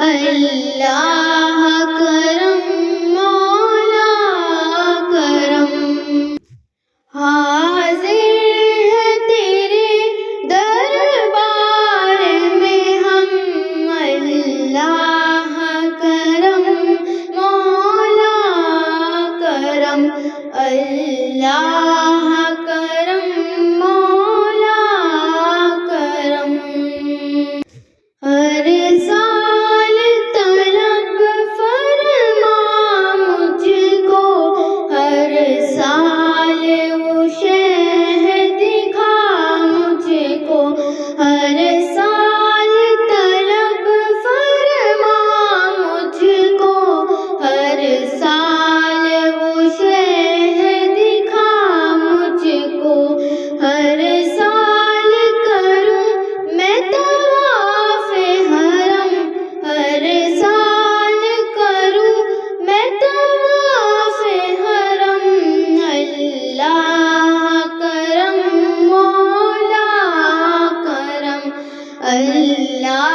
اللہ کرم مولا کرم، حاضر ہے تیرے دربار میں ہم، اللہ کرم مولا کرم، اللہ کرم مولا کرم۔ ہر سال طلب فرما مجھ کو، ہر سال وہ شہ دکھا مجھ کو، ہر سال طلب فرما مجھ کو، ہر سال وہ شہ دکھا مجھ کو، ہر سال کروں میں طواف حرم، ہر سال کروں میں طواف حرم، اللہ کرم مولا کرم، اللہ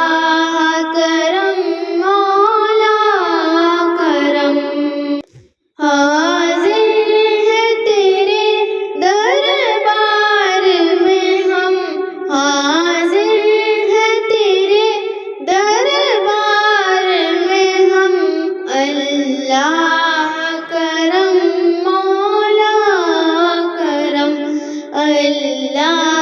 کرم مولا کرم۔ حاضر ہے تیرے دربار میں ہم، حاضر ہے تیرے دربار میں ہم، اللہ کرم مولا کرم، اللہ